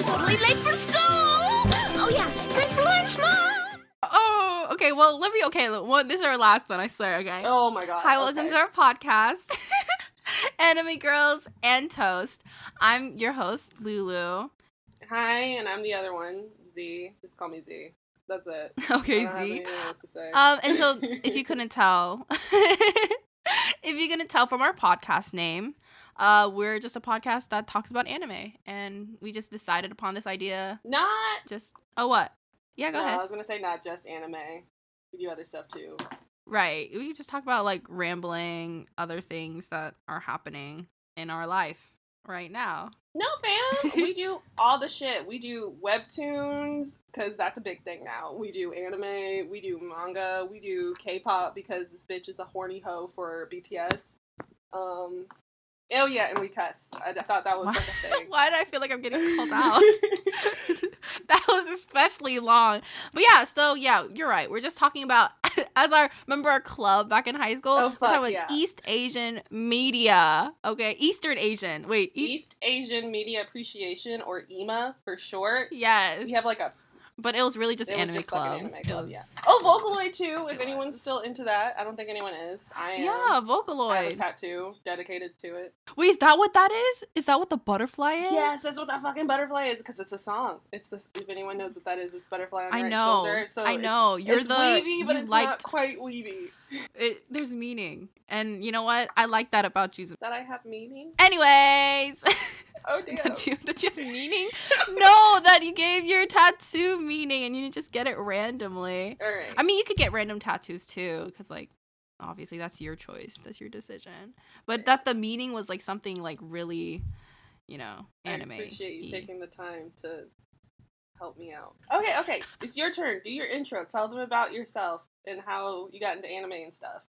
totally late for school. Oh yeah, thanks for lunch, Mom. Oh, okay. Well, let me. Okay, look, this is our last one. I swear. Okay. Oh my god. Hi, welcome to our podcast, Anime Girls and Toast. I'm your host, Lulu. Hi, and I'm the other one, Z. Just call me Z. That's it. Okay, I don't have Z. anything else to say. And so if you couldn't tell, from our podcast name, we're just a podcast that talks about anime, and we just decided upon this idea. What? Yeah, go ahead. I was gonna say not just anime. We do other stuff too. Right. We just talk about like rambling other things that are happening in our life right now. No, fam. We do all the shit. We do webtoons, because that's a big thing now. We do anime. We do manga. We do K-pop, because this bitch is a horny hoe for BTS. Oh yeah, and we cussed. I thought that was like a thing. Why did I feel like I'm getting called out? That was especially long. But yeah, so yeah, you're right. We're just talking about, remember our club back in high school? Oh, fuck, we're talking yeah. about East Asian media. Okay, Eastern Asian. Wait, East Asian Media Appreciation, or EMA for short. Yes. We have like but it was really just anime club. Yeah. Oh, Vocaloid too, if anyone's still into that. I don't think anyone is. I am. Yeah, Vocaloid. I have a tattoo dedicated to it. Wait, is that what that is? Is that what the butterfly is? Yes, that's what that fucking butterfly is, because it's a song. It's this. If anyone knows what that is, it's butterfly on your right shoulder. So I know. It's weeby, but it's not quite weeby. There's meaning. And you know what? I like that about you. That I have meaning? Anyways. Oh, damn. That you have meaning? No, that you gave your tattoo meaning and you didn't just get it randomly. All right. I mean, you could get random tattoos too, because, like, obviously that's your choice. That's your decision. But that the meaning was, like, something, like, really, anime. I appreciate you taking the time to help me out. Okay. It's your turn. Do your intro. Tell them about yourself and how you got into anime and stuff.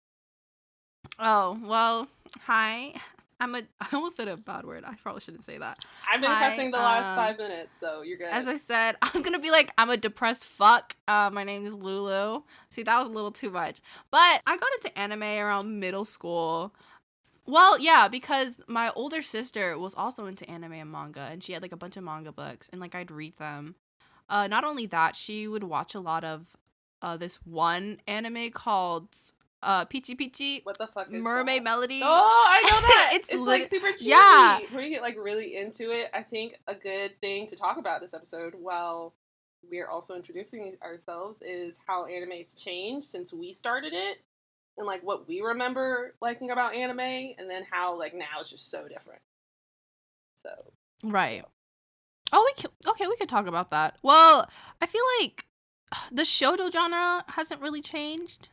Oh, well, hi. I almost said a bad word. I probably shouldn't say that. I've been cussing the last 5 minutes, so you're good. As I said, I was going to be like, I'm a depressed fuck. My name is Lulu. See, that was a little too much. But I got into anime around middle school. Well, yeah, because my older sister was also into anime and manga, and she had, like, a bunch of manga books, and, like, I'd read them. Not only that, she would watch a lot of this one anime called Pichi. What the fuck is Mermaid that? Melody. Oh, I know that. it's like super cheesy. Yeah. Before you get like really into it, I think a good thing to talk about this episode while we're also introducing ourselves is how anime's changed since we started it, and like what we remember liking about anime, and then how like now it's just so different. So right. Oh, we could talk about that. Well, I feel like the shoujo genre hasn't really changed.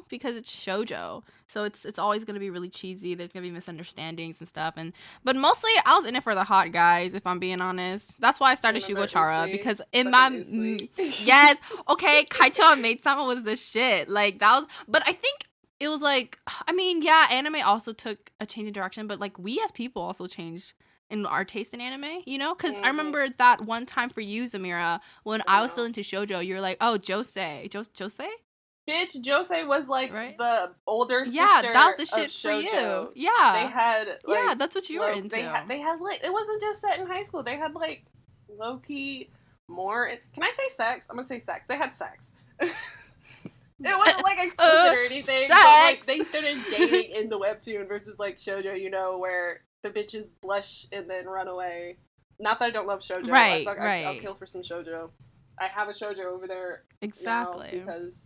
Because it's shoujo, so it's always gonna be really cheesy. There's gonna be misunderstandings and stuff, but mostly I was in it for the hot guys. If I'm being honest, that's why I started Shugo Chara, because yes, okay, Kaicho and Maid Sama was the shit. Like that was, but I think it was like, I mean, yeah, anime also took a change in direction, but like we as people also changed in our taste in anime, because I remember that one time for you, Zamira, when I was still into shoujo, you were like, oh, Josei. Bitch, Josei was like the older sister. Yeah, that was the shit for shoujo. You. Yeah. They had like, that's what you were into. They had like, it wasn't just set in high school. They had like low key more. Can I say sex? I'm gonna say sex. They had sex. It wasn't like explicit or anything. Sex. But like they started dating in the webtoon versus like shoujo, where the bitches blush and then run away. Not that I don't love shoujo. Right. I'll kill for some shoujo. I have a shoujo over there. Exactly. Now because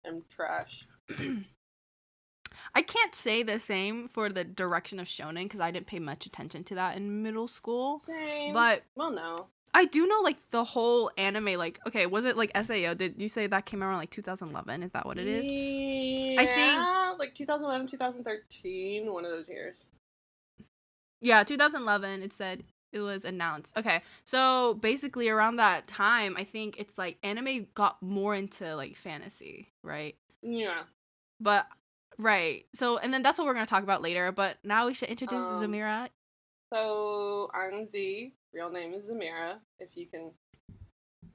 I'm trash. I can't say the same for the direction of shonen because I didn't pay much attention to that in middle school. Same. But well, no. I do know like the whole anime. Like, okay, was it like SAO? Did you say that came around like 2011? Is that what it is? Yeah, I think like 2011, 2013, one of those years. Yeah, 2011. It said. It was announced. Okay, so basically around that time, I think it's like anime got more into like fantasy, right? Yeah. But right. So and then that's what we're gonna talk about later. But now we should introduce Zamira. So I'm Z. Real name is Zamira. If you can,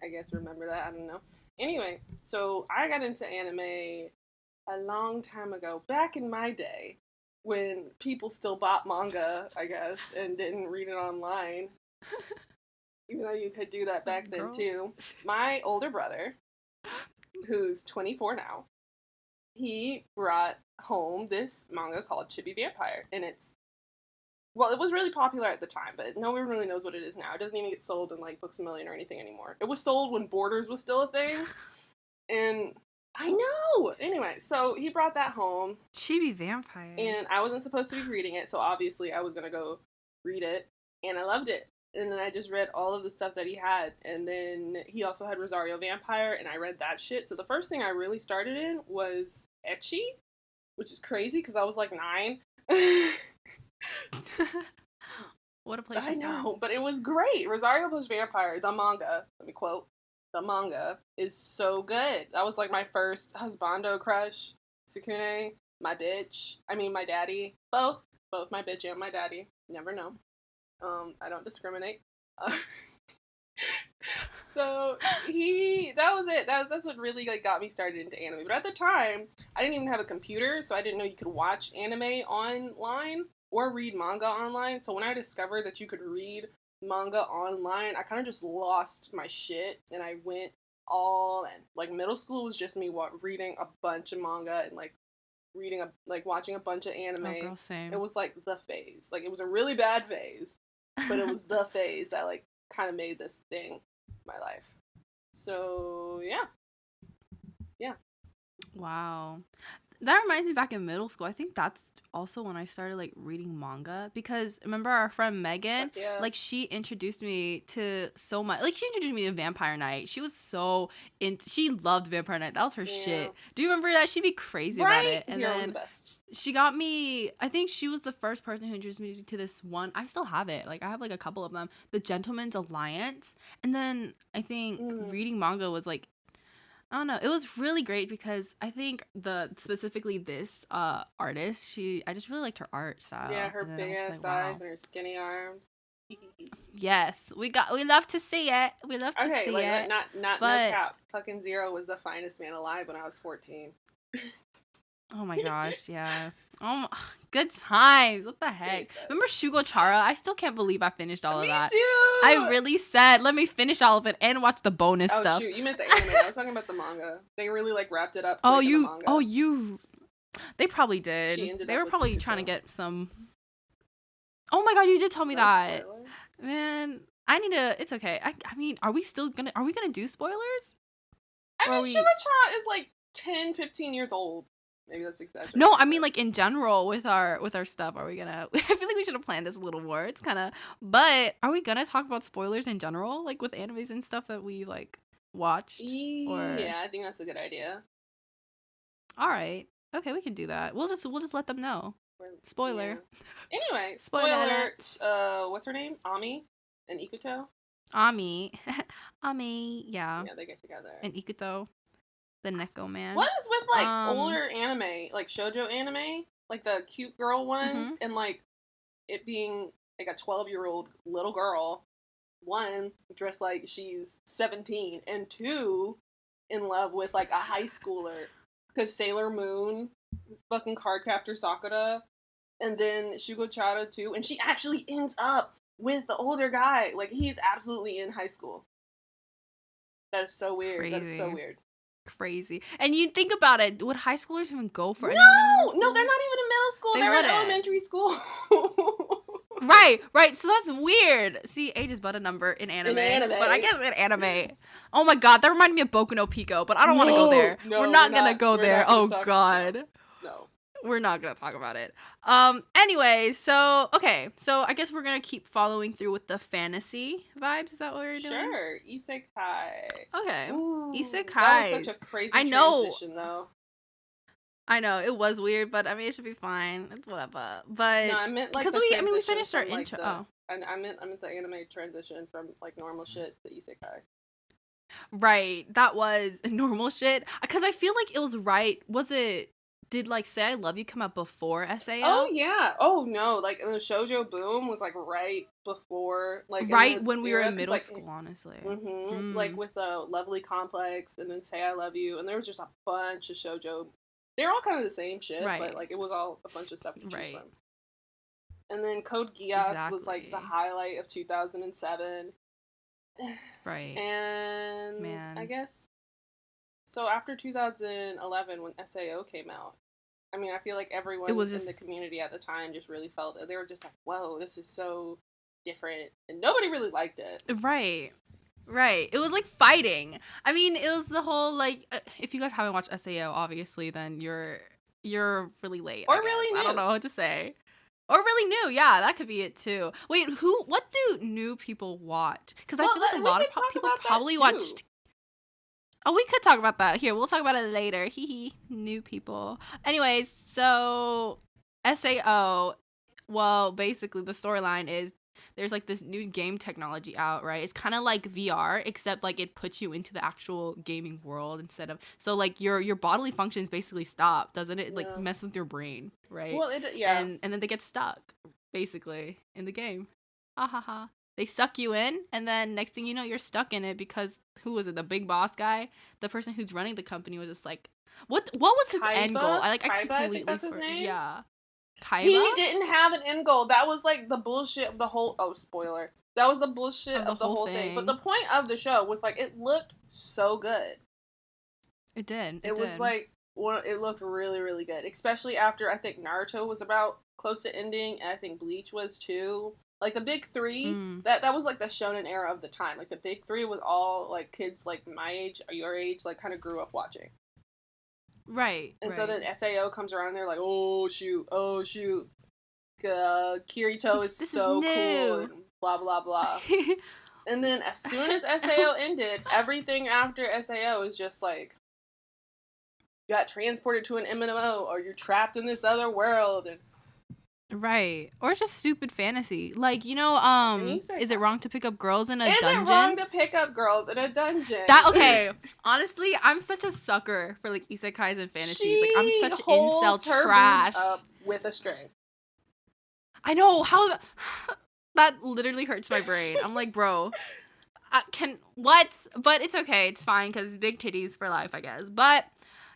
I guess remember that. I don't know. Anyway, so I got into anime a long time ago, back in my day. When people still bought manga, I guess, and didn't read it online. even though you could do that back then Girl. too. My older brother, who's 24 now, he brought home this manga called Chibi Vampire, and it was really popular at the time, but no one really knows what it is now. It doesn't even get sold in like Books A Million or anything anymore. It was sold when Borders was still a thing, and I know. Anyway, so he brought that home. Chibi Vampire. And I wasn't supposed to be reading it, so obviously I was gonna go read it, and I loved it. And then I just read all of the stuff that he had, and then he also had Rosario Vampire, and I read that shit. So the first thing I really started in was ecchi, which is crazy because I was like 9. What a place I to start. know, but it was great. Rosario plus Vampire, the manga, let me quote, the manga is so good. That was like my first husbando crush. Sukune, my bitch. I mean, my daddy. Both my bitch and my daddy. Never know. I don't discriminate. So that was it. That's what really like got me started into anime. But at the time, I didn't even have a computer, so I didn't know you could watch anime online or read manga online. So when I discovered that you could read manga online, I kind of just lost my shit, and I went all in. Like middle school was just me reading a bunch of manga and like watching a bunch of anime. Oh, girl, same. It was like the phase. Like it was a really bad phase, but it was the phase that like kind of made this thing my life. So yeah. Wow. That reminds me, back in middle school, I think that's also when I started like reading manga, because remember our friend Megan, Yeah. like she introduced me to so much, like she introduced me to Vampire Night. She was so she loved Vampire Night. That was her shit. Do you remember that? She'd be crazy about it. And Zero then was the best. she got me, I think she was the first person who introduced me to this one. I still have it. Like I have like a couple of them. The Gentleman's Alliance. And then I think reading manga was like, I don't know. It was really great because I think specifically this artist, I just really liked her art style. Yeah, her big ass eyes and her skinny arms. Yes, we love to see it. We love to see it. Not no cap. Fucking Zero was the finest man alive when I was 14. Oh my gosh, yeah. Oh, good times. What the heck? Remember Shugo Chara? I still can't believe I finished all of that. Me too! I really said, let me finish all of it and watch the bonus stuff. Oh shoot, you meant the anime. I was talking about the manga. They really like wrapped it up. They probably did. They were probably trying to get some. Oh my god, you did tell me that. Spoiler. Man, I need to. It's okay. I mean, are we gonna do spoilers? I mean, Shugo Chara is like 10, 15 years old. Maybe that's exaggerated. No, I mean like in general with our stuff. Are we gonna? I feel like we should have planned this a little more. It's kind of. But are we gonna talk about spoilers in general, like with animes and stuff that we like watched? Yeah, I think that's a good idea. All right. Okay, we can do that. We'll just let them know. Spoiler. Yeah. Anyway, spoiler. What's her name? Ami and Ikuto. Ami, yeah. Yeah, they get together. And Ikuto, the Neko man. What is with like older anime, like shoujo anime, like the cute girl ones, and like it being like a 12-year-old little girl, one dressed like she's 17, and two in love with like a high schooler, because Sailor Moon, fucking Cardcaptor Sakura, and then Shugo Chara too, and she actually ends up with the older guy. Like he's absolutely in high school. That is so weird. Crazy. That is so weird. Crazy. And you think about it, would high schoolers even go for anyone in middle school? No, they're not even in middle school. They're in elementary school. Right. So that's weird. See, age is but a number in anime. But I guess in anime. Oh my god, that reminded me of Boku no Pico, but I don't want to go there. We're not gonna go there. Oh god. No. We're not gonna talk about it. Anyway, so I guess we're gonna keep following through with the fantasy vibes. Is that what we're doing? Sure. Isekai. Okay. Isekais. That was such a crazy transition, though. I know, it was weird, but I mean, it should be fine. It's whatever. But no, I meant like we finished our intro. I meant the anime transition from like normal shit to Isekai. Right, that was normal shit. Because I feel like it was right. Did like Say I Love You come out before SAO? Oh yeah. Oh no, like the shoujo boom was like right before, like right when we were in middle school, honestly. Like with the Lovely Complex and then Say I Love You, and there was just a bunch of shoujo. They were all kind of the same shit, but like it was all a bunch of stuff to choose from. And then Code Geass was like the highlight of 2007. Right. And Man. I guess so after 2011 when SAO came out, I mean, I feel like everyone in the community at the time just really felt it. They were just like, whoa, this is so different. And nobody really liked it. Right. Right. It was like fighting. I mean, it was the whole like if you guys haven't watched SAO, obviously, then you're really late. Or really new. I don't know what to say. Or really new. Yeah, that could be it too. Wait, what do new people watch? Because I feel like a lot of people probably watched. Oh, we could talk about that. Here, we'll talk about it later. Hee. New people. Anyways, so SAO, well, basically the storyline is there's like this new game technology out, right? It's kind of like VR, except like it puts you into the actual gaming world instead of, so like your bodily functions basically stop, doesn't it? Like mess with your brain, right? Well, yeah. And then they get stuck basically in the game. Ha ha ha. They suck you in, and then next thing you know, you're stuck in it because who was it? The big boss guy, the person who's running the company was just like, what was his end goal? I completely forgot. Yeah. Kaiba? He didn't have an end goal. That was like the bullshit of the whole. Oh, spoiler! That was the bullshit of the whole thing. But the point of the show was like it looked so good. It did. It was like it looked really, really good, especially after I think Naruto was about close to ending, and I think Bleach was too. Like the big three, that was like the shonen era of the time. Like the big three was all like kids like my age or your age, like kind of grew up watching. Right. And so then SAO comes around and they're like, oh shoot, Kirito is so cool, and blah blah blah. And then as soon as SAO ended, everything after SAO is just like, you got transported to an MMO, or you're trapped in this other world, and right, or it's just stupid fantasy. Like, you know, is it wrong to pick up girls in a dungeon? Is it wrong to pick up girls in a dungeon? Okay, honestly, I'm such a sucker for like isekais and fantasies. Like, I'm such incel trash. Up with a string. I know how that literally hurts my brain. I'm like, bro, what? But it's okay, it's fine because big titties for life, I guess. But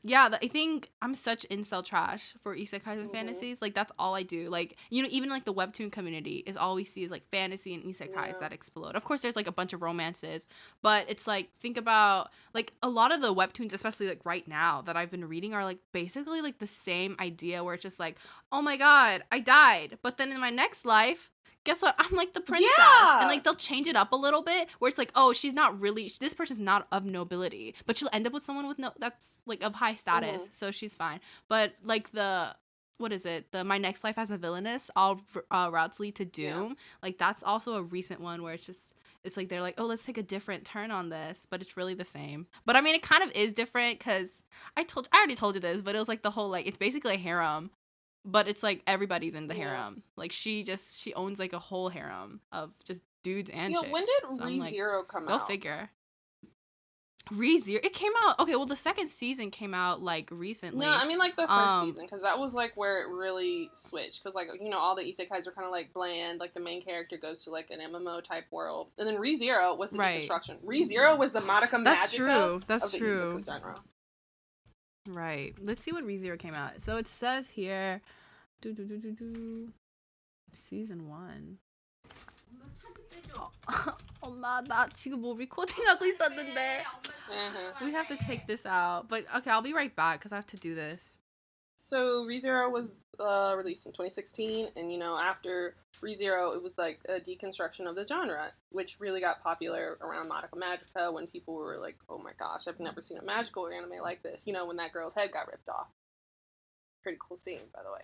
yeah, I think I'm such incel trash for isekais and fantasies. Like, that's all I do. Like, you know, even like the webtoon community is all we see is like fantasy and isekais that explode. Of course, there's like a bunch of romances, but it's like, think about like a lot of the webtoons, especially like right now that I've been reading, are like basically like the same idea where it's just like, oh my god, I died, but then in my next life, guess what? I'm like the princess. Yeah. And like they'll change it up a little bit where it's like, oh, she's not really, this person's not of nobility, but she'll end up with someone with that's like of high status. So she's fine. But like what is it? My next life as a villainess, all routes lead to doom. Yeah. Like that's also a recent one where it's like they're like, oh, let's take a different turn on this, but it's really the same. But I mean, it kind of is different because I already told you this, but it was like the whole, like, it's basically a harem. But it's like everybody's in the harem. Like she owns like a whole harem of just dudes and chicks. When did ReZero come out? Go figure. ReZero, it came out. Okay, well the second season came out like recently. No, I mean like the first season, because that was like where it really switched. Because like, you know, all the isekais are kind of like bland. Like the main character goes to like an MMO type world, and then ReZero was the deconstruction. ReZero was the Madoka Magica. That's true. Genre. Right. Let's see when ReZero came out. So it says here, season 1. 엄마, 나 지금 뭐 리코딩하고 있었는데. We have to take this out. But okay, I'll be right back because I have to do this. So ReZero was released in 2016, and you know, after ReZero, it was like a deconstruction of the genre, which really got popular around Madoka Magica when people were like, oh my gosh, I've never seen a magical anime like this. You know, when that girl's head got ripped off. Pretty cool scene, by the way.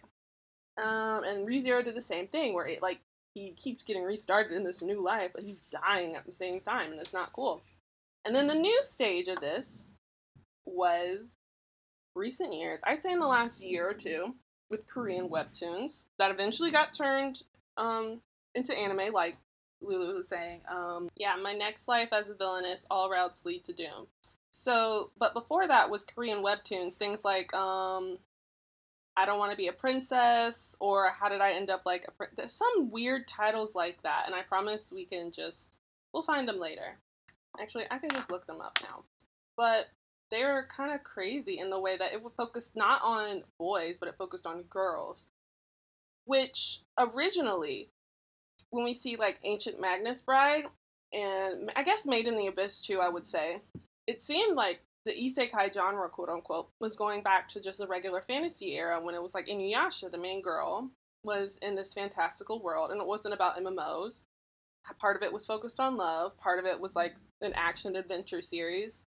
And ReZero did the same thing, where it like he keeps getting restarted in this new life, but he's dying at the same time, and it's not cool. And then the new stage of this was recent years, I'd say in the last year or two, with Korean webtoons that eventually got turned into anime, like Lulu was saying. Yeah, My Next Life as a Villainess, All Routes Lead to Doom. So, but before that was Korean webtoons, things like I Don't Want to Be a Princess, or How Did I End Up Like a There's some weird titles like that, and I promise we'll find them later. Actually, I can just look them up now. But they were kind of crazy in the way that it would focus not on boys, but it focused on girls. Which, originally, when we see, like, Ancient Magnus Bride, and I guess Made in the Abyss too, I would say. It seemed like the isekai genre, quote unquote, was going back to just the regular fantasy era when it was like Inuyasha, the main girl, was in this fantastical world, and it wasn't about MMOs. Part of it was focused on love, part of it was like an action adventure series.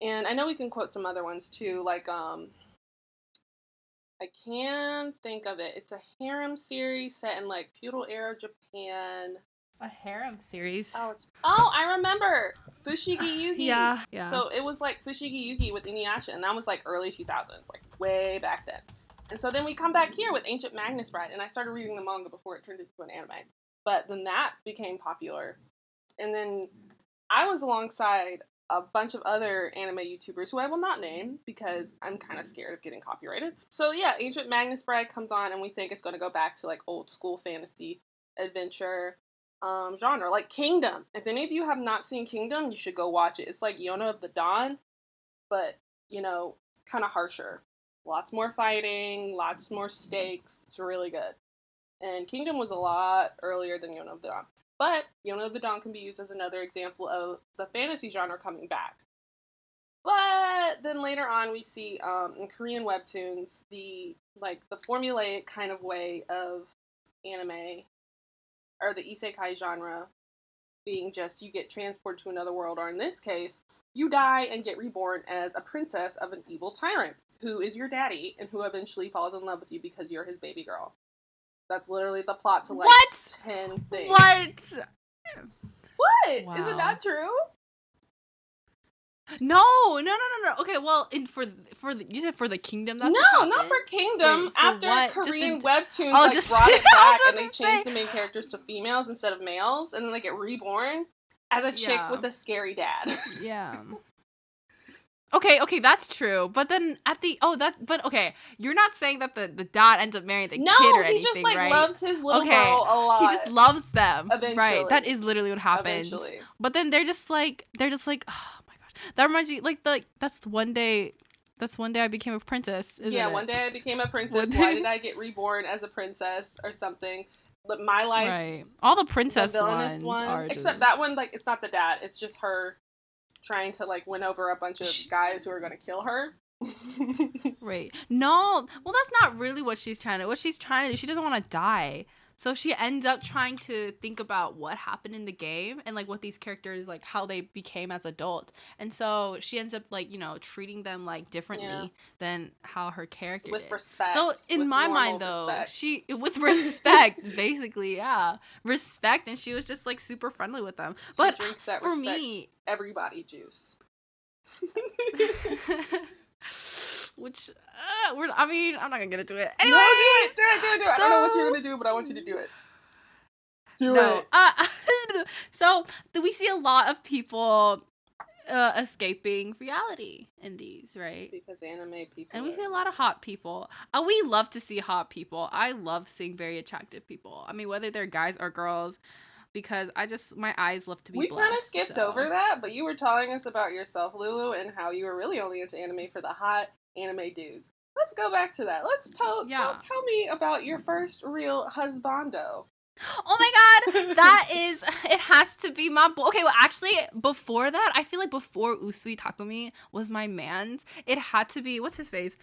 And I know we can quote some other ones too, like I can think of it. It's a harem series set in like feudal era Japan. A harem series. Oh, I remember Fushigi Yugi. Yeah. So it was like Fushigi Yugi with Inuyasha, and that was like early 2000s, like way back then. And so then we come back here with Ancient Magnus Bride, and I started reading the manga before it turned into an anime. But then that became popular, and then I was alongside a bunch of other anime YouTubers who I will not name because I'm kind of scared of getting copyrighted. So yeah, Ancient Magnus Bride comes on, and we think it's going to go back to like old school fantasy adventure genre, like Kingdom. If any of you have not seen Kingdom, you should go watch it. It's like Yona of the Dawn, but you know, kind of harsher. Lots more fighting, lots more stakes. It's really good. And Kingdom was a lot earlier than Yona of the Dawn. But Yona of the Dawn can be used as another example of the fantasy genre coming back. But then later on we see in Korean webtoons the formulaic kind of way of anime, or the isekai genre, being just you get transported to another world, or in this case, you die and get reborn as a princess of an evil tyrant who is your daddy and who eventually falls in love with you because you're his baby girl. That's literally the plot to like 10 things. What? What? Wow. Is it not true? No. Okay, well, you said for the Kingdom. That's no, not for Kingdom. Wait, for after what? Korean webtoons brought it back and they changed changed the main characters to females instead of males, and then they get reborn as a chick with a scary dad. Yeah. Okay, that's true. But then okay, you're not saying that the dad ends up marrying the kid or anything, he just like right? loves his little girl a lot. He just loves them. Eventually. Right. That is literally what happens. Eventually. But then they're just like, oh my gosh. That reminds me, like, that's one day I became a princess, isn't it? One day I became a princess. Why did I get reborn as a princess or something? But my life. Right. All the princess the Villainess ones are except that one, like, it's not the dad. It's just her trying to like win over a bunch of guys who are going to kill her. Right. No. Well, that's not really what she's trying to do. She doesn't want to die. So she ends up trying to think about what happened in the game and like what these characters, like how they became as adults. And so she ends up like, you know, treating them like differently than how her character with did. respect. So in my mind though, respect. with respect, basically, respect, and she was just like super friendly with them. But drinks that for respect me, everybody juice. Which, I'm not gonna get into it. Anyway, no, do it. I don't know what you're gonna do, but I want you to do it. Do it. So we see a lot of people escaping reality in these, right? Because anime people. And we see a lot of hot people. We love to see hot people. I love seeing very attractive people. I mean, whether they're guys or girls, because my eyes love to be blessed. We kind of skipped over that, but you were telling us about yourself, Lulu, and how you were really only into anime for the hot anime dudes. Let's go back to that. Let's tell me about your first real husbando. Oh my god, it has to be my boy. Okay, well, actually, before that, I feel like before Usui Takumi was my man's, it had to be, what's his face?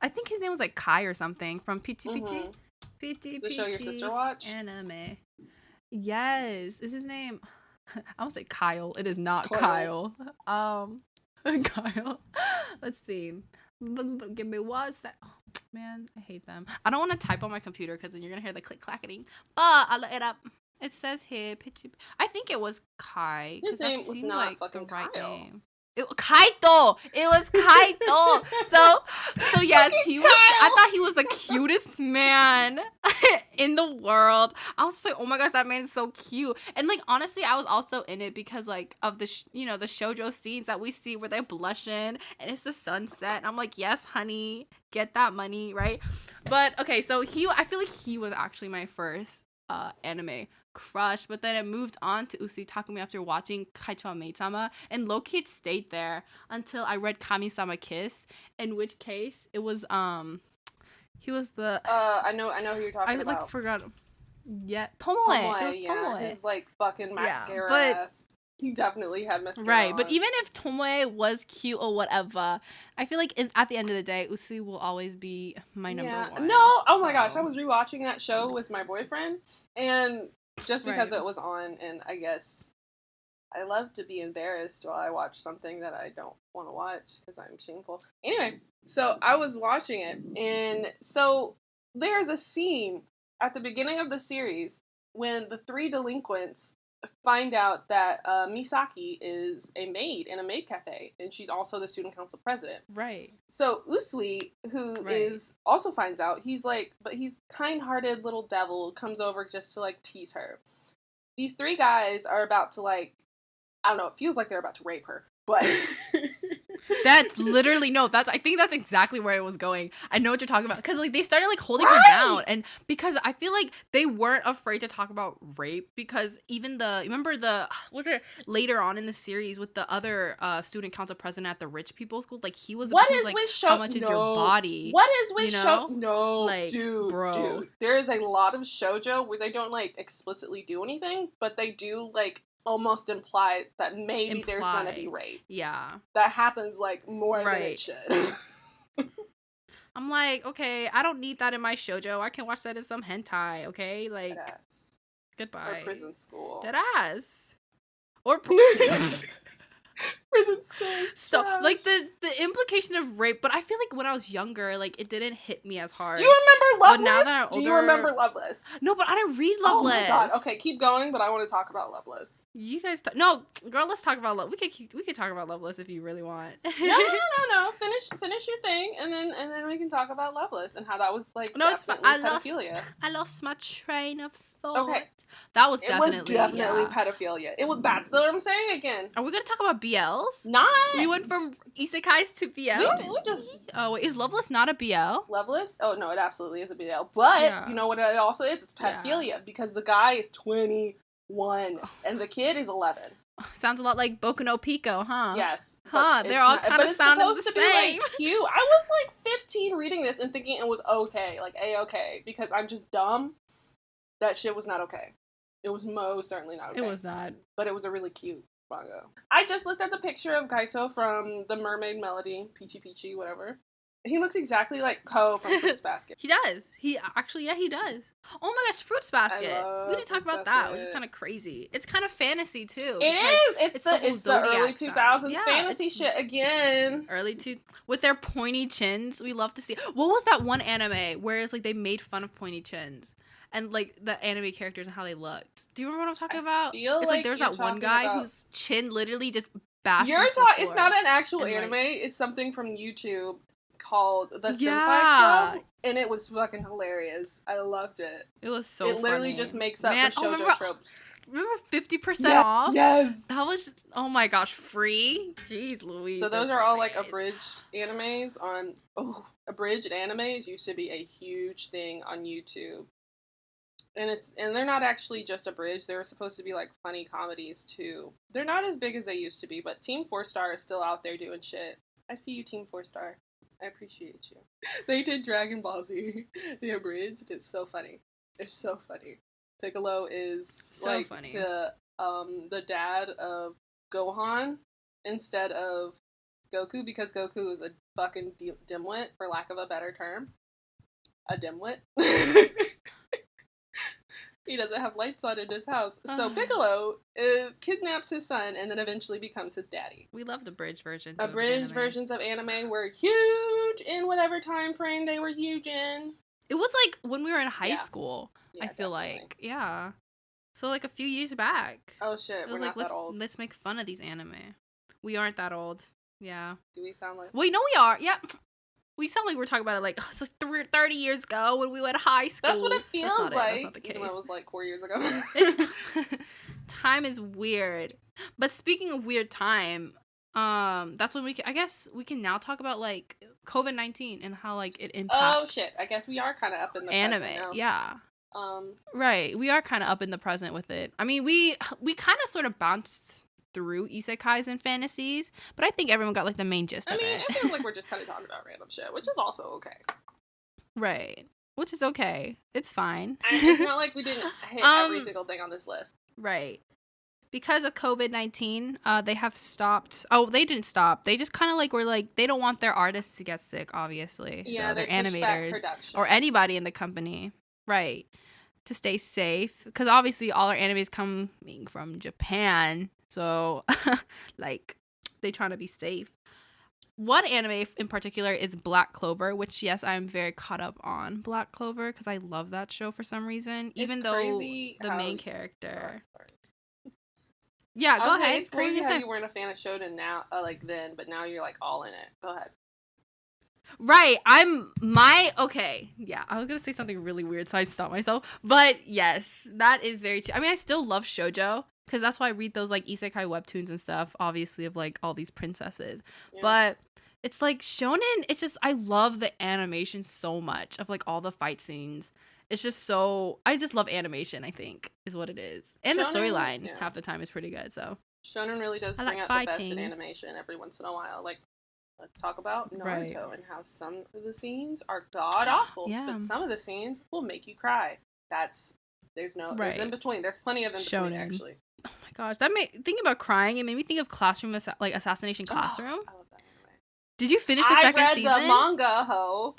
I think his name was like Kai or something from Pichi. The show your sister watch? Anime. Yes, is his name? I would say Kyle. It is not Kyle. Kyle. Let's see. Give me one sec. Oh, man, I hate them. I don't want to type on my computer because then you're gonna hear the click clacking. But I'll look it up. It says here, Pichi. I think it was Kai because that seemed like the right name. Kaito. It was Kaito. So yes, he was. I thought he was the cutest man in the world. I was like, oh my gosh, that man's so cute. And like honestly, I was also in it because like of the the shoujo scenes that we see where they're blushing and it's the sunset. And I'm like, yes, honey, get that money, right? But okay, so I feel like he was actually my first anime crush, but then it moved on to Usui Takumi after watching Kaichou Maid Sama, and low-key it stayed there until I read Kami-sama Kiss, in which case it was he was the I know who you're talking about. I like forgot. Yeah, Tomoe. Tomoe. His like fucking mascara. Yeah, He definitely had mascara Right, on. but even if Tomoe was cute or whatever, I feel like at the end of the day, Usu will always be my number one. No, oh my gosh, I was rewatching that show with my boyfriend, and just because it was on, and I guess I love to be embarrassed while I watch something that I don't want to watch because I'm shameful. Anyway, so I was watching it, and so there's a scene at the beginning of the series when the three delinquents find out that Misaki is a maid in a maid cafe, and she's also the student council president. Right. So Usui, who is also finds out, he's like, but he's kind-hearted little devil, comes over just to like tease her. These three guys are about to like, I don't know, it feels like they're about to rape her, but that's literally I think that's exactly where it was going. I know what you're talking about, because like they started like holding her down, and because I feel like they weren't afraid to talk about rape, because even later on in the series with the other student council president at the rich people's school, like he was like, how much is your body? What is with like, dude, there is a lot of shoujo where they don't like explicitly do anything, but they do like almost imply that maybe there's gonna be rape. Yeah. That happens like more than it should. I'm like, okay, I don't need that in my shoujo. I can watch that in some hentai, okay? Like, goodbye. Or prison school. Deadass. Or prison school. Stop. Like the implication of rape, but I feel like when I was younger, like it didn't hit me as hard. Do you remember Loveless? But now that I'm older, do you remember Loveless? No, but I didn't read Loveless. Oh my god. Okay, keep going, but I want to talk about Loveless. You guys, no, girl. Let's talk about we could talk about Loveless if you really want. No. Finish your thing, and then we can talk about Loveless and how that was like. No, it's fine. I lost my train of thought. Okay, that was definitely pedophilia. It was. That's what I'm saying again. Are we gonna talk about BLs? Not. We went from Isekais to BL. We just. Oh, wait, is Loveless not a BL? Loveless? Oh no, it absolutely is a BL. But you know what it also is? It's pedophilia because the guy is 21 and the kid is 11. Sounds a lot like Boku no Pico, huh? Yes. They're all kind of sounding the same. Be, like, cute. I was like 15 reading this and thinking it was okay, like A-okay, because I'm just dumb. That shit was not okay. It was most certainly not okay. It was not. But it was a really cute manga. I just looked at the picture of Kaito from the Mermaid Melody, Pichi, whatever. He looks exactly like Ko from Fruits Basket. He does. He does. Oh my gosh, Fruits Basket. We didn't talk about that, which is kind of crazy. It's kind of fantasy too. It is. It's the early 2000s fantasy shit again. With their pointy chins. We love to see. What was that one anime where it's like they made fun of pointy chins? And like the anime characters and how they looked. Do you remember what I'm talking about? It's like there's that one guy whose chin literally just bashed. It's not an actual anime. It's something from YouTube called the Senpai Club, and it was fucking hilarious. I loved it. It was so funny. It literally just makes up for shoujo tropes. Remember 50% off? Yes. That was, oh my gosh, free? Jeez Louise. So those are all like abridged animes on, abridged animes used to be a huge thing on YouTube. And they're not actually just abridged. They were supposed to be like funny comedies too. They're not as big as they used to be, but Team 4 Star is still out there doing shit. I see you, Team 4 Star. I appreciate you. They did Dragon Ball Z, the abridged. It's so funny. It's so funny. Piccolo is so like funny. The dad of Gohan instead of Goku, because Goku is a fucking dimwit, for lack of a better term. A dimwit. He doesn't have lights on in his house. So Piccolo kidnaps his son and then eventually becomes his daddy. We love the abridged versions. Abridged versions of anime were huge in whatever time frame they were huge in. It was like when we were in high school, I feel definitely. Like. Yeah. So like a few years back. Oh shit, we're not that old. Let's make fun of these anime. We aren't that old. Yeah. Do we sound like... Well, you know we are. Yeah. We sound like we're talking about it like, it's like 30 years ago when we went to high school. That's what it feels like. That's not the case. Even though it was like 4 years ago. Time is weird. But speaking of weird time, that's when I guess we can now talk about like COVID-19 and how like it impacts. Oh shit! I guess we are kind of up in the anime. Present now. Yeah. Right. We are kind of up in the present with it. I mean, we kind of sort of bounced through isekais and fantasies, but I think everyone got like the main gist of it. I mean, it feels like we're just kind of talking about random shit, which is also okay. Right. Which is okay. It's fine. It's not like we didn't hit every single thing on this list. Right. because of COVID-19, they have stopped. Oh, they didn't stop. They just kind of like were like they don't want their artists to get sick, obviously. Yeah, So they their pushed back animators production. or anybody in the company, right, to stay safe. Because obviously all our animes coming from Japan, so like they trying to be safe. One anime in particular is Black Clover, which yes, I'm very caught up on Black Clover because I love that show for some reason. Even though the main character. Yeah, go ahead. It's crazy how you weren't a fan of Shonen now, then, but now you're like all in it. Go ahead. Right, okay. Yeah, I was gonna say something really weird, so I stopped myself. But yes, that is very true. I mean, I still love shoujo because that's why I read those like isekai webtoons and stuff. Obviously, of like all these princesses, but it's like shonen. It's just I love the animation so much of like all the fight scenes. It's just so I just love animation. I think is what it is, and the storyline half the time is pretty good. So shonen really does bring out the best in animation every once in a while. Like, let's talk about Naruto and how some of the scenes are god awful, but some of the scenes will make you cry. There's in between. There's plenty of in between actually. Oh my gosh, thinking about crying, it made me think of Classroom, like Assassination Classroom. I love that anime. Did you finish the second season? I read the manga, ho.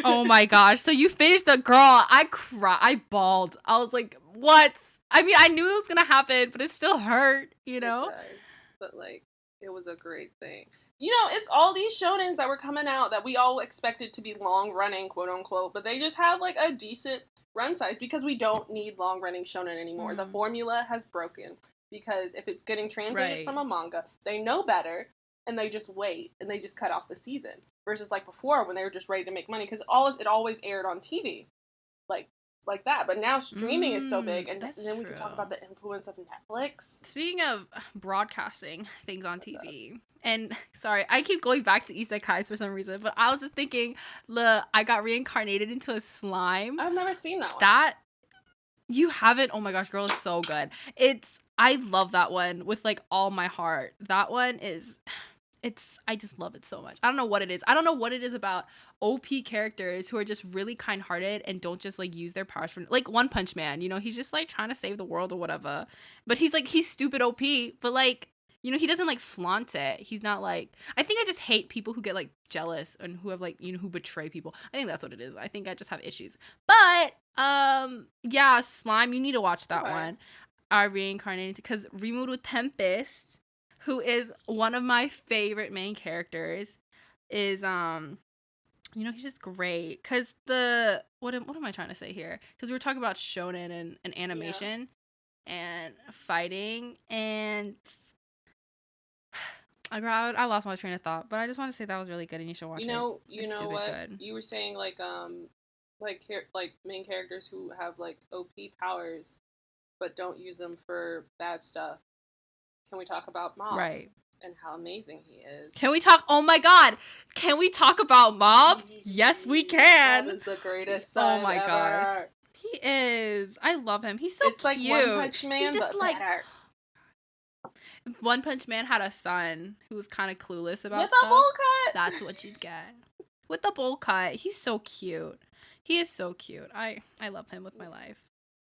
Oh my gosh! So you finished the girl? I cried. I bawled. I was like, "What?" I mean, I knew it was gonna happen, but it still hurt. You know. It does. But like, it was a great thing. You know, it's all these shonens that were coming out that we all expected to be long running, quote unquote, but they just have like a decent run size because we don't need long running shonen anymore. The formula has broken because if it's getting translated from a manga, they know better and they just wait and they just cut off the season versus like before when they were just ready to make money because it always aired on TV like that. But now streaming is so big, and then we can talk about the influence of Netflix. Speaking of broadcasting things on TV, and sorry, I keep going back to Isekais for some reason, but I was just thinking, I got reincarnated into a slime. I've never seen that one. That you haven't? Oh my gosh, girl, it's so good. I love that one with like all my heart. That one is. I just love it so much. I don't know what it is. I don't know what it is about OP characters who are just really kind-hearted and don't just like use their powers for like One Punch Man, you know, he's just like trying to save the world or whatever. But he's stupid OP, but like, you know, he doesn't like flaunt it. He's not like I think I just hate people who get like jealous and who have like, you know, who betray people. I think that's what it is. I think I just have issues. But yeah, Slime, you need to watch that one. I reincarnated because Rimuru Tempest, who is one of my favorite main characters, is you know, he's just great because what am I trying to say here? Because we were talking about shonen and animation and fighting, and I lost my train of thought, but I just want to say that was really good and you should watch it. You know what? Good. You were saying like main characters who have like OP powers but don't use them for bad stuff. Can we talk about Mob? Right. And how amazing he is. Can we talk? Oh my god. Can we talk about Mob? Yes, we can. Mob is the greatest son ever. Gosh. He is. I love him. He's so cute. It's like One Punch Man, he's just but like better. If One Punch Man had a son who was kind of clueless about with stuff, a bowl cut. That's what you'd get. With the bowl cut. He's so cute. He is so cute. I love him with my life.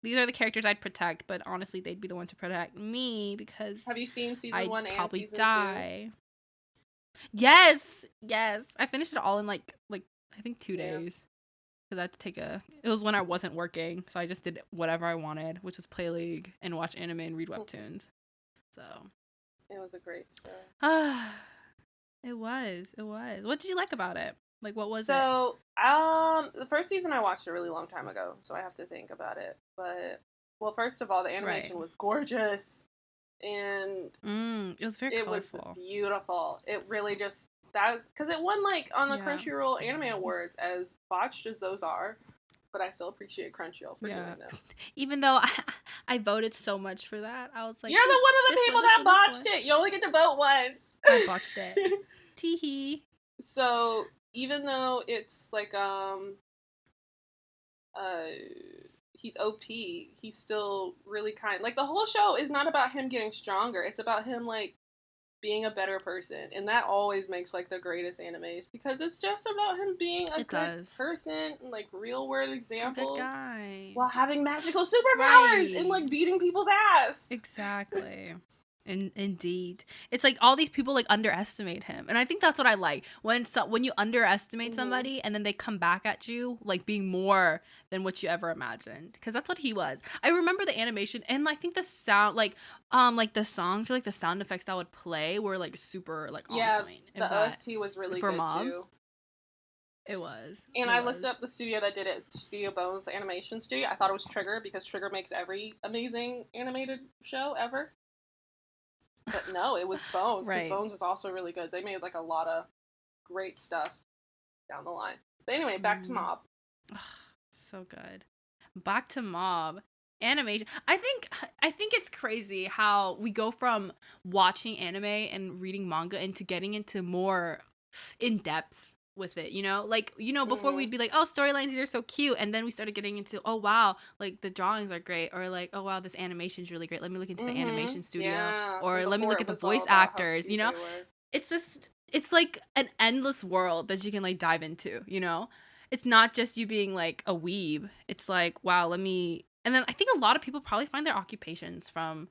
These are the characters I'd protect, but honestly, they'd be the one to protect me because have you seen season 1 and probably season die. 2? Yes. I finished it all in like I think 2 days because I had to take it was when I wasn't working, so I just did whatever I wanted, which was play League and watch anime and read webtoons. So it was a great show. It was. What did you like about it? Like, what was it? So, the first season I watched a really long time ago, so I have to think about it. But, well, first of all, the animation was gorgeous, and it was very colorful. It was beautiful. It really just because it won like on the Crunchyroll Anime Awards, as botched as those are. But I still appreciate Crunchyroll for doing them. Even though I voted so much for that, I was like, you're the one of the people that botched it. You only get to vote once. I botched it. Teehee. So. Even though it's like he's OP, he's still really kind. Like the whole show is not about him getting stronger. It's about him like being a better person, and that always makes like the greatest animes because it's just about him being a good person and like real world examples, a good guy, while having magical superpowers and like beating people's ass. Exactly. Indeed, it's like all these people like underestimate him, and I think that's what I like when you underestimate somebody and then they come back at you like being more than what you ever imagined, because that's what he was. I remember the animation, and I think the sound like the songs or like the sound effects that would play were like super like on point. The OST was really good too. It was. And I looked up the studio that did it, Studio Bones, the animation studio. I thought it was Trigger because Trigger makes every amazing animated show ever. But no, it was Bones. Right. Bones is also really good. They made like a lot of great stuff down the line. But anyway, back to Mob. So good. Back to Mob. Animation. I think it's crazy how we go from watching anime and reading manga into getting into more in depth with it, you know? Like, you know, before we'd be like, oh, storylines, these are so cute, and then we started getting into, oh wow, like the drawings are great, or like, oh wow, this animation's really great, let me look into the animation studio, or let me look at the voice actors, you know? It's just, it's like an endless world that you can like dive into, you know? It's not just you being like a weeb. It's like, wow, let me, and then I think a lot of people probably find their occupations from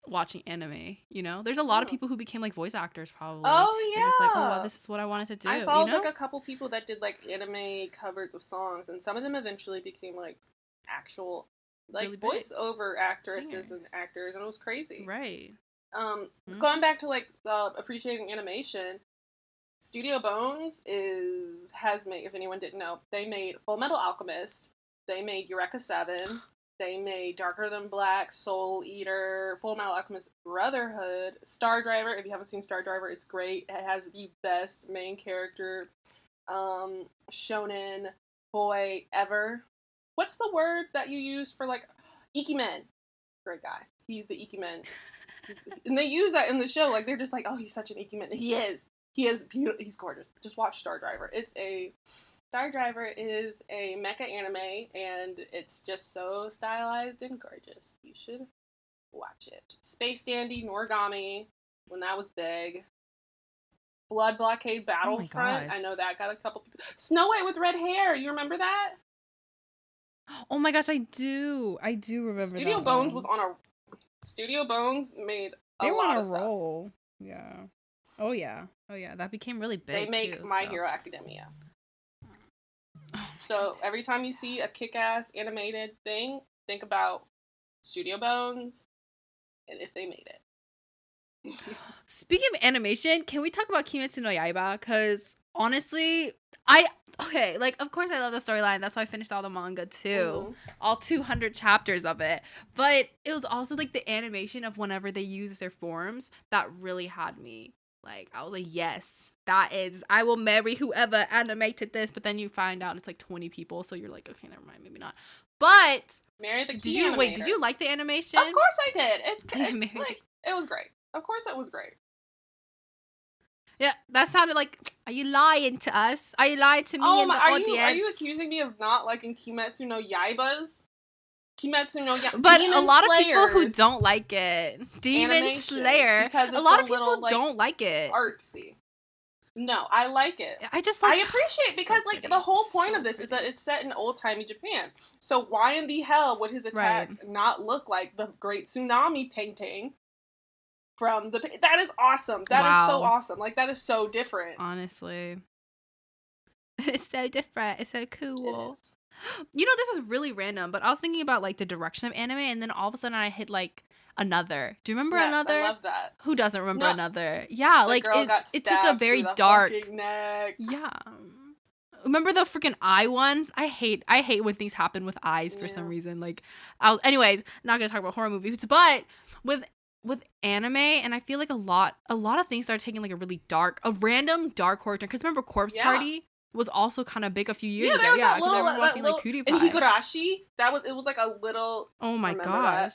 watching anime, you know? There's a lot of people who became like voice actors probably. Oh yeah. They're just like, oh wow, this is what I wanted to do. I followed like a couple people that did like anime covers of songs, and some of them eventually became like actual like really voiceover actresses and actors, and it was crazy. Right. Going back to like appreciating animation, Studio Bones has made, if anyone didn't know, they made Full Metal Alchemist, they made Eureka 7, they made Darker Than Black, Soul Eater, Full Metal Alchemist Brotherhood, Star Driver. If you haven't seen Star Driver, it's great. It has the best main character shonen boy ever. What's the word that you use for like Ikimen? Great guy. He's the Ikimen. And they use that in the show. Like they're just like, oh, he's such an Ikimen. He is. He's gorgeous. Just watch Star Driver. Star Driver is a mecha anime, and it's just so stylized and gorgeous. You should watch it. Space Dandy, Noragami, when that was big. Blood Blockade Battlefront. I know that got a couple people. Snow White with red hair. You remember that? Oh my gosh, I do. I do remember Studio that Bones one. was on a... Studio Bones made a lot of stuff. They were on a roll. Yeah. Oh yeah. That became really big. They make My Hero Academia. So every time you see a kick-ass animated thing, think about Studio Bones and if they made it. Speaking of animation, can we talk about Kimetsu no Yaiba? Because honestly, like of course I love the storyline. That's why I finished all the manga too, all 200 chapters of it. But it was also like the animation of whenever they use their forms that really had me. Like, I was like, yes, I will marry whoever animated this. But then you find out it's like 20 people. So you're like, okay, never mind, maybe not. But marry the did you like the animation? Of course I did. It's like, it was great. Of course it was great. Yeah, that sounded like, are you lying to us? Are you lying to me and the audience? Are you accusing me of not liking Kimetsu no Yaibas? Kimetsu no Yaiba. But Demon a lot of people who don't like it. Demon Slayer. A lot of people don't like it. Artsy. No, I like it. I appreciate it because like the whole point of this is that it's set in old-timey Japan. So why in the hell would his attacks not look like the Great Tsunami painting from the... That is awesome. That is so awesome. Like, that is so different. Honestly. It's so different. It's so cool. You know, this is really random, but I was thinking about like the direction of anime, and then all of a sudden I hit like Another. Do you remember Another? I love that. Who doesn't remember Another? Yeah, like it took a very dark neck. Yeah. Remember the freaking eye one? I hate when things happen with eyes for some reason. Like, anyways, not gonna talk about horror movies, but with anime, and I feel like a lot of things started taking like a random dark horror turn. Because remember Corpse Party was also kind of big a few years ago. Yeah, because everyone watching like PewDiePie. And Higurashi, it was like a little... Oh my gosh.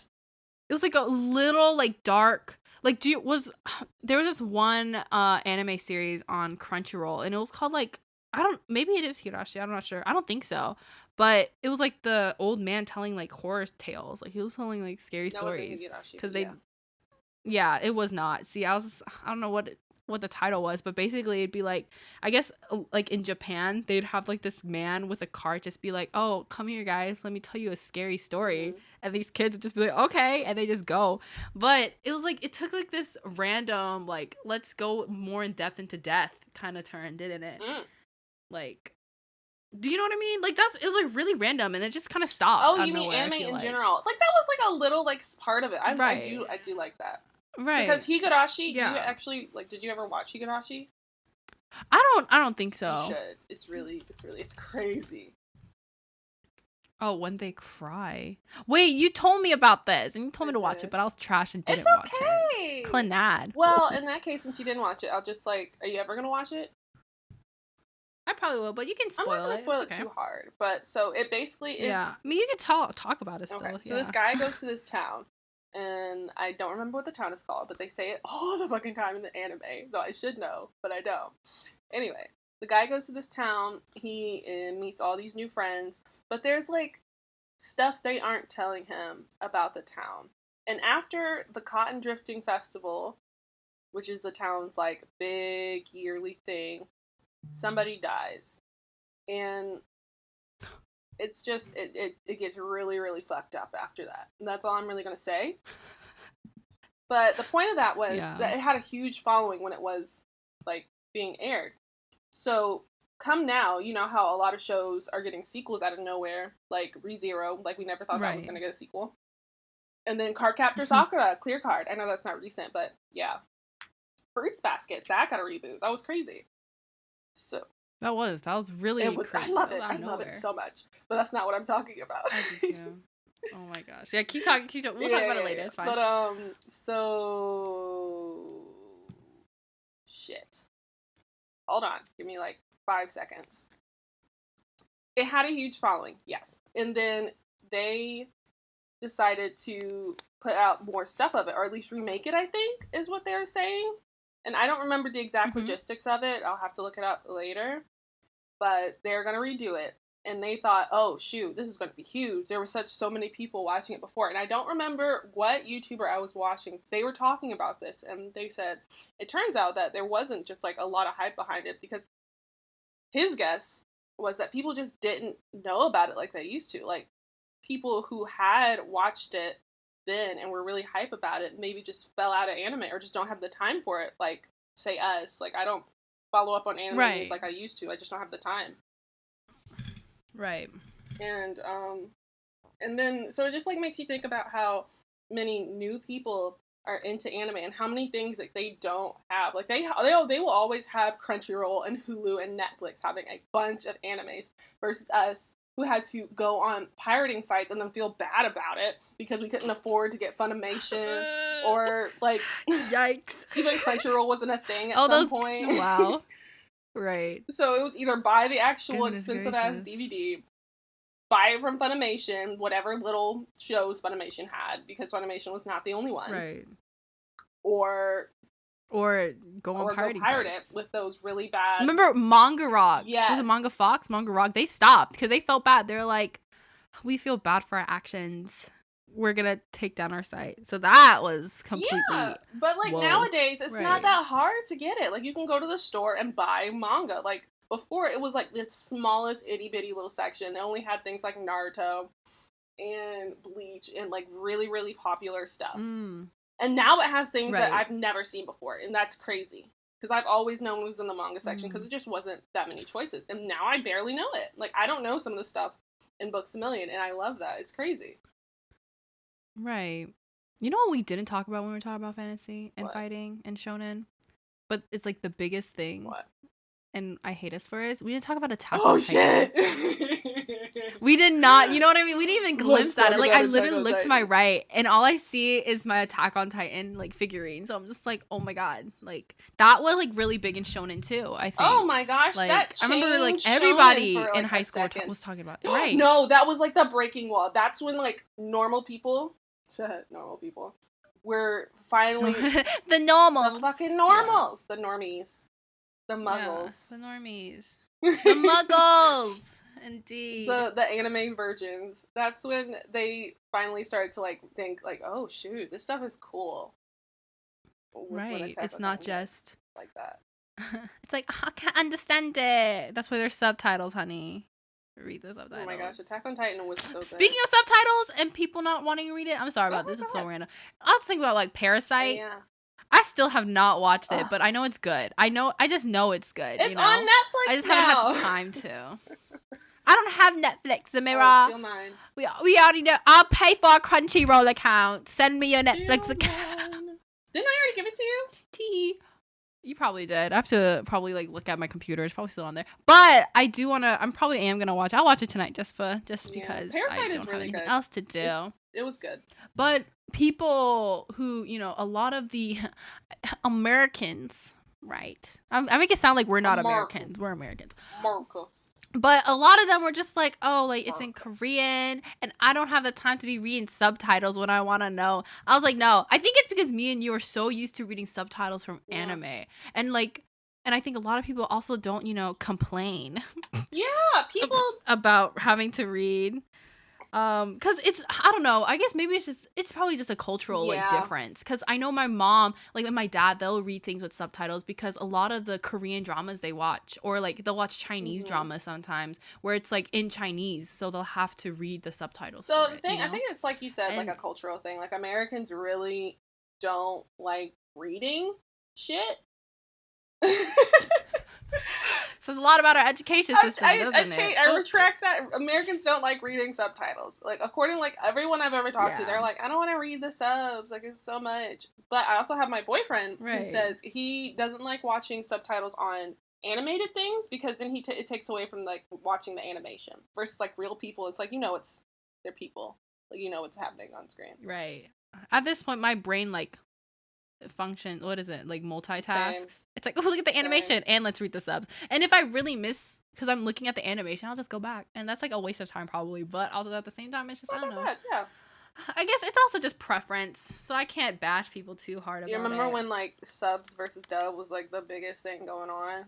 It was like a little like dark... Like, there was this one anime series on Crunchyroll, and it was called like... maybe it is Higurashi, I'm not sure. I don't think so. But it was like the old man telling like horror tales. Like, he was telling like scary stories. Because Yeah, it was not. See, I don't know what the title was, but basically it'd be like, I guess like in Japan, they'd have like this man with a cart just be like, "Oh, come here guys, let me tell you a scary story." And these kids would just be like, "Okay," and they just go. But it was like, it took like this random, like, let's go more in depth into death kind of turn, didn't it? Like, do you know what I mean? Like, it was like really random, and it just kind of stopped. Oh, out you of mean nowhere, anime in general? Like that was like a little like part of it. I do like that. Right. Because Higurashi, you actually like, did you ever watch Higurashi? I don't think so. You should. It's crazy. Oh, When They Cry. Wait, you told me about this, and you told me to watch it, but I was trash and didn't watch it. Clanad. Well, in that case, since you didn't watch it, I'll just like, are you ever gonna watch it? I probably will, but you can spoil it. I'm not gonna spoil it too hard, but so it basically is. Yeah, I mean, you can talk about it still. Okay, so this guy goes to this town, and I don't remember what the town is called, but they say it all the fucking time in the anime, so I should know, but I don't. Anyway, the guy goes to this town, he meets all these new friends, but there's like stuff they aren't telling him about the town. And after the Cotton Drifting Festival, which is the town's like big yearly thing, somebody dies. And it's just, it gets really, really fucked up after that. And that's all I'm really going to say. But the point of that was that it had a huge following when it was like being aired. So come now, you know how a lot of shows are getting sequels out of nowhere, like ReZero, like we never thought that was going to get a sequel. And then Cardcaptor Sakura, Clear Card. I know that's not recent, but yeah. Fruits Basket, that got a reboot. That was crazy. So that was really crazy. I love it. I love it so much. But that's not what I'm talking about. I do too. Oh my gosh. Yeah, keep talking. We'll talk about it later. It's fine. But so shit. Hold on. Give me like 5 seconds. It had a huge following, yes. And then they decided to put out more stuff of it, or at least remake it, I think, is what they're saying. And I don't remember the exact logistics of it. I'll have to look it up later. But they're going to redo it. And they thought, oh, shoot, this is going to be huge. There were so many people watching it before. And I don't remember what YouTuber I was watching. They were talking about this. And they said, it turns out that there wasn't just like a lot of hype behind it. Because his guess was that people just didn't know about it like they used to. Like, people who had watched it then and were really hype about it maybe just fell out of anime or just don't have the time for it. Like, say us. Like, I don't follow up on anime like I used to. I just don't have the time. Right. And then so it just like makes you think about how many new people are into anime and how many things that they don't have. Like they will always have Crunchyroll and Hulu and Netflix having a bunch of animes versus us who had to go on pirating sites and then feel bad about it because we couldn't afford to get Funimation or like yikes. Even Crunchyroll wasn't a thing at some point. Wow. Right. So it was either buy the actual expensive ass DVD, buy it from Funimation, whatever little shows Funimation had, because Funimation was not the only one. Right. Or go on pirating pirate sites. It with those really bad. Remember Manga Rock? Yeah. Was it Manga Fox? Manga Rock? They stopped because they felt bad. They're like, we feel bad for our actions. We're gonna take down our site. So that was completely. Yeah, but like nowadays, it's not that hard to get it. Like you can go to the store and buy manga. Like before, it was like the smallest itty bitty little section. It only had things like Naruto and Bleach and like really really popular stuff. And now it has things that I've never seen before, and that's crazy. Because I've always known it was in the manga section because it just wasn't that many choices. And now I barely know it. Like I don't know some of the stuff in Books A Million, and I love that. It's crazy. Right. You know what we didn't talk about when we were talking about fantasy and fighting and shonen? But it's like the biggest thing. What? And I hate us for it. We didn't talk about Attack on Titan. Shit! We did not. You know what I mean? We didn't even glimpse at it. Like I literally looked to my right and all I see is my Attack on Titan like figurine. So I'm just like, oh my god. Like that was like really big in shonen too, I think. Oh my gosh. Like that I remember like everybody in high school was talking about it. Right. No, that was like the breaking wall. That's when like normal people were finally the normals. The fucking normals. Yeah. The normies. The muggles. Yeah, the normies. The muggles. Indeed. The anime virgins. That's when they finally started to like think like, oh shoot, this stuff is cool. Right. It's not just like that. It's like, I can't understand it. That's why there's subtitles, honey. Read the subtitles. Oh my gosh, Attack on Titan was so Speaking good. of subtitles and people not wanting to read it, I'm sorry about this. It's so random. I was thinking about like Parasyte. Yeah. I still have not watched it, but I know it's good. I just know it's good. It's on Netflix. I just haven't had the time to. I don't have Netflix, Amira. Oh, steal mine. We already know. I'll pay for a Crunchyroll account. Send me your Netflix account. Didn't I already give it to you? You probably did. I have to probably like look at my computer. It's probably still on there. But I do want to. I'm probably am gonna watch. I'll watch it tonight just because Parasyte I don't is have really anything good. else to do. It was good. But people who a lot of the Americans, right? I make it sound like we're not Americans. We're Americans. America. But a lot of them were just like, oh, like it's in Korean and I don't have the time to be reading subtitles when I want to know. I was like, no, I think it's because me and you are so used to reading subtitles from anime. And I think a lot of people also don't, complain. Yeah, people about having to read. Cause I don't know, I guess maybe it's probably just a cultural like difference. Cause I know my mom, like, and my dad, they'll read things with subtitles because a lot of the Korean dramas they watch, or like they'll watch Chinese dramas sometimes where it's like in Chinese, so they'll have to read the subtitles. So the thing, I think it's like you said, like a cultural thing. Like Americans really don't like reading shit. Says a lot about our education system, doesn't it? I retract that. Americans don't like reading subtitles. Like, according to, like, everyone I've ever talked to, they're like, I don't want to read the subs. Like, it's so much. But I also have my boyfriend who says he doesn't like watching subtitles on animated things because then it takes away from, like, watching the animation. Versus, like, real people, it's like, they're people. Like, what's happening on screen. Right. At this point, my brain, like, function, what is it, like multitasks? Same. It's like, oh, look at the animation and let's read the subs. And if I really miss because I'm looking at the animation, I'll just go back, and that's like a waste of time probably, but although at the same time it's just I don't know. Yeah, I guess it's also just preference, so I can't bash people too hard about it. You remember when like subs versus dub was like the biggest thing going on?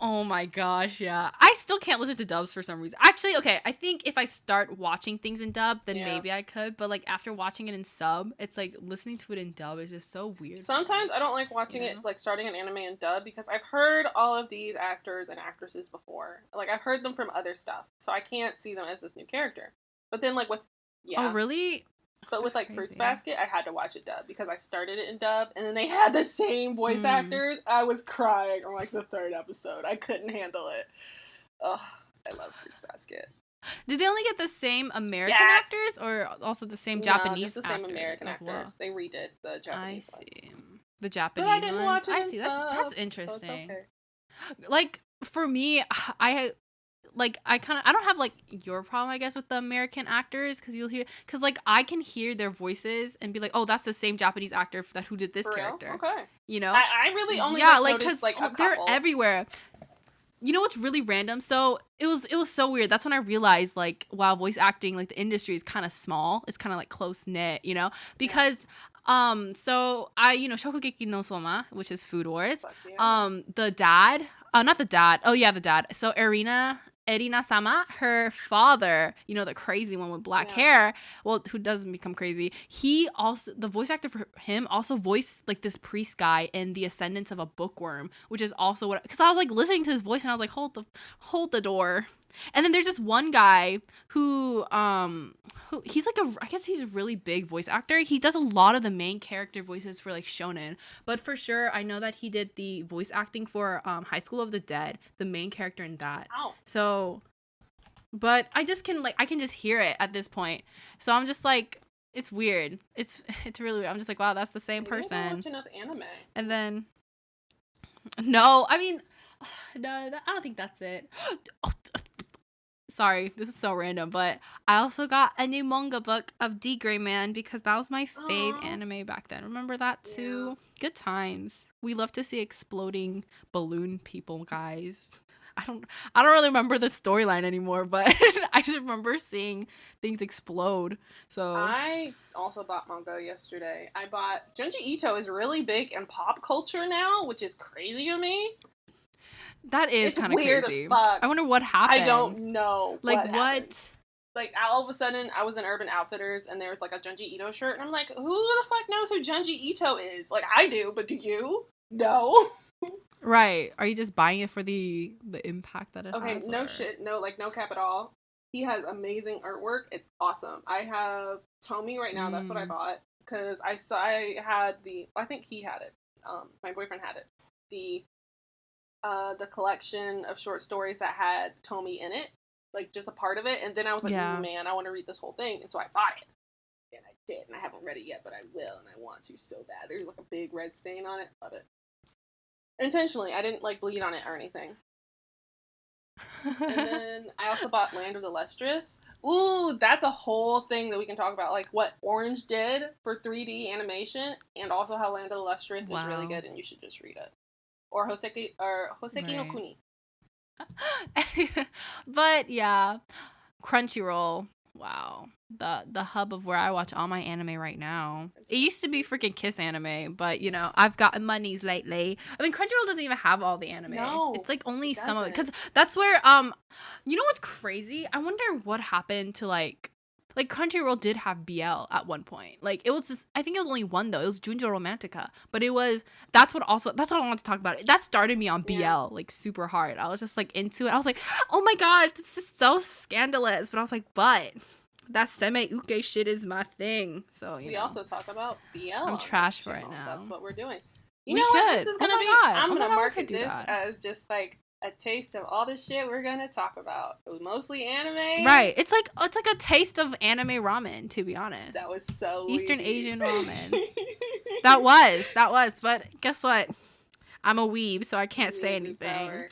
Oh my gosh, yeah. I still can't listen to dubs for some reason. Actually, okay, I think if I start watching things in dub, then maybe I could. But like after watching it in sub, it's like listening to it in dub is just so weird. Sometimes I don't like watching it, like starting an anime in dub, because I've heard all of these actors and actresses before. Like I've heard them from other stuff, so I can't see them as this new character. But then like with Oh really? But with, like, crazy. Fruits Basket, I had to watch it dub because I started it in dub, and then they had the same voice actors. I was crying on, like, the third episode. I couldn't handle it. Ugh, I love Fruits Basket. Did they only get the same American actors, or also the same Japanese just the same American actors? Well? They redid the Japanese ones. I see. The Japanese but I didn't ones? Watch it I see. That's interesting. So it's okay. Like, for me, I don't have like your problem, I guess, with the American actors, because because like I can hear their voices and be like, oh, that's the same Japanese actor who did this character. Okay. I really only because like they're everywhere. You know what's really random? So it was so weird. That's when I realized like, wow, voice acting, like the industry is kind of small. It's kind of like close knit, because. So I, Shokugeki no Soma, which is Food Wars. The dad, not the dad. Oh yeah, the dad. So Erina Sama, her father, the crazy one with black hair, well, who doesn't become crazy, he also, the voice actor for him also voiced like this priest guy in The Ascendance of a Bookworm, which is also what, because I was like listening to his voice and I was like, hold the door. And then there's this one guy who he's like I guess he's a really big voice actor. He does a lot of the main character voices for like shonen, but for sure I know that he did the voice acting for High School of the Dead, the main character in that. Ow. So, but I can just hear it at this point. So I'm just like, it's weird. It's really weird. I'm just like, wow, that's the same person. I don't watch enough anime. And then, no, I mean, no, I don't think that's it. Sorry, this is so random, but I also got a new manga book of D Gray Man because that was my fave anime back then. Remember that too? Yeah. Good times. We love to see exploding balloon people, guys. I don't really remember the storyline anymore, but I just remember seeing things explode. So I also bought manga yesterday. I bought Junji Ito is really big in pop culture now, which is crazy to me. That is kind of weird crazy. As fuck. I wonder what happened. I don't know. Like what? like all of a sudden I was in Urban Outfitters and there was like a Junji Ito shirt and I'm like, who the fuck knows who Junji Ito is? Like I do, but do you? No. Right. Are you just buying it for the impact that it has? Okay, no shit. No, like no cap at all. He has amazing artwork. It's awesome. I have Tomy right now. That's what I bought because I had I think he had it. My boyfriend had it. The collection of short stories that had Tomy in it, like just a part of it, and then I was like, man, I want to read this whole thing, and so I bought it, and I did, and I haven't read it yet, but I will, and I want to so bad. There's like a big red stain on it. Love it. Intentionally, I didn't like bleed on it or anything. And then I also bought Land of the Lustrous. Ooh, that's a whole thing that we can talk about, like what Orange did for 3D animation, and also how Land of the Lustrous is really good, and you should just read it. Or Hoseki no Kuni. But yeah, Crunchyroll. Wow, the hub of where I watch all my anime right now. It used to be freaking Kiss Anime, but you know I've gotten monies lately. I mean, Crunchyroll doesn't even have all the anime. No, it's like only some of it, because that's where you know what's crazy? I wonder what happened to like Crunchyroll did have BL at one point. Like it was just, I think it was only one though. It was Junjo Romantica, but that's what I want to talk about. That started me on BL like super hard. I was just like into it. I was like, oh my gosh, this is so scandalous. But I was like, but that seme uke shit is my thing. So we also talk about BL. I'm trash for it now. That's what we're doing. You know what this is gonna be? I'm gonna market this as just like a taste of all the shit we're gonna talk about. It was mostly anime. Right. It's like a taste of anime ramen, to be honest. That was so Eastern Asian ramen. That was. But guess what? I'm a weeb, so I can't say anything.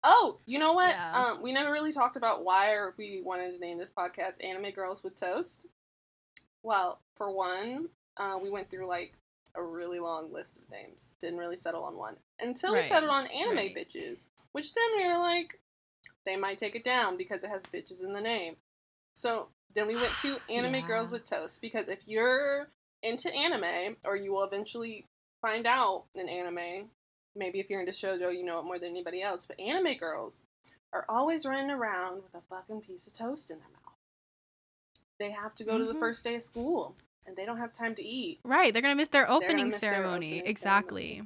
Oh, you know what? Yeah. We never really talked about why we wanted to name this podcast Anime Girls with Toast. Well, for one, we went through like a really long list of names. Didn't really settle on one. Until we settled on Anime Bitches. Which then we were like, they might take it down because it has bitches in the name. So then we went to Anime Girls with Toast, because if you're into anime, or you will eventually find out in anime, maybe if you're into shoujo, you know it more than anybody else, but anime girls are always running around with a fucking piece of toast in their mouth. They have to go to the first day of school, and they don't have time to eat. Right, they're going to miss their opening ceremony. Exactly.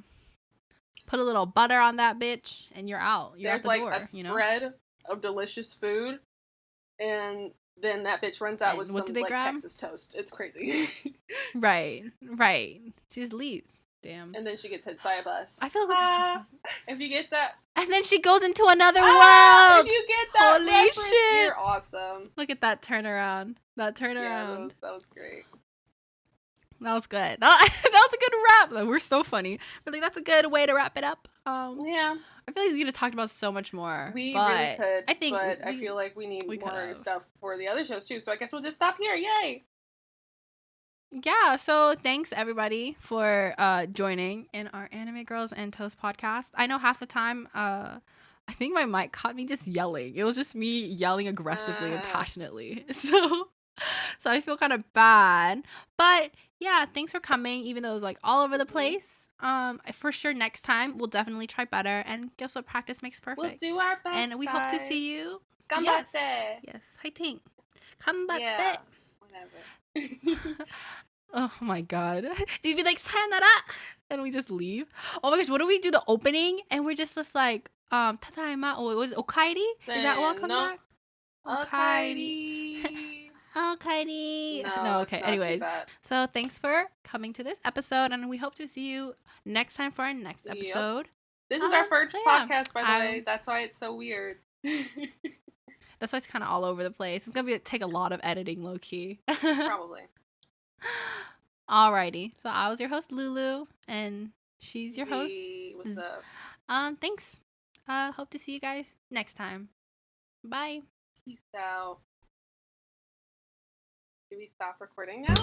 Put a little butter on that bitch, and you're out. You're There's out the door, a spread of delicious food, and then that bitch runs out with some like Texas toast. It's crazy. Right. She just leaves. Damn. And then she gets hit by a bus. I feel like if you get that. And then she goes into another world. If you get that Holy reference, shit. You're awesome. Look at that turnaround. Yeah, that was great. That was good. That was a good wrap. We're so funny. But like, that's a good way to wrap it up. Yeah. I feel like we could have talked about so much more. We really could. I feel like we need more stuff for the other shows too. So I guess we'll just stop here. Yay! Yeah, so thanks everybody for joining in our Anime Girls and Toast podcast. I know half the time, I think my mic caught me just yelling. It was just me yelling aggressively and passionately. So I feel kind of bad. But yeah, thanks for coming, even though it was like all over the place. For sure next time we'll definitely try better. And guess what? Practice makes perfect. We'll do our best. And we hope to see you. Ganbatte. Yes. Hi, Tink. Ganbatte. Yeah. Whatever. Oh my god. Do you be like sayonara and we just leave? Oh my gosh, what do we do the opening and we're just like tadaima or was okaeri? Is that welcome back? Okaeri. Okaeri. No, okay. Anyways, so thanks for coming to this episode, and we hope to see you next time for our next episode. This is our first podcast, by the way. That's why it's so weird. That's why it's kind of all over the place. It's gonna take a lot of editing, low key. Probably. Alrighty. So I was your host, Lulu, and she's your host. What's up? Thanks. Hope to see you guys next time. Bye. Peace out. Do we stop recording now?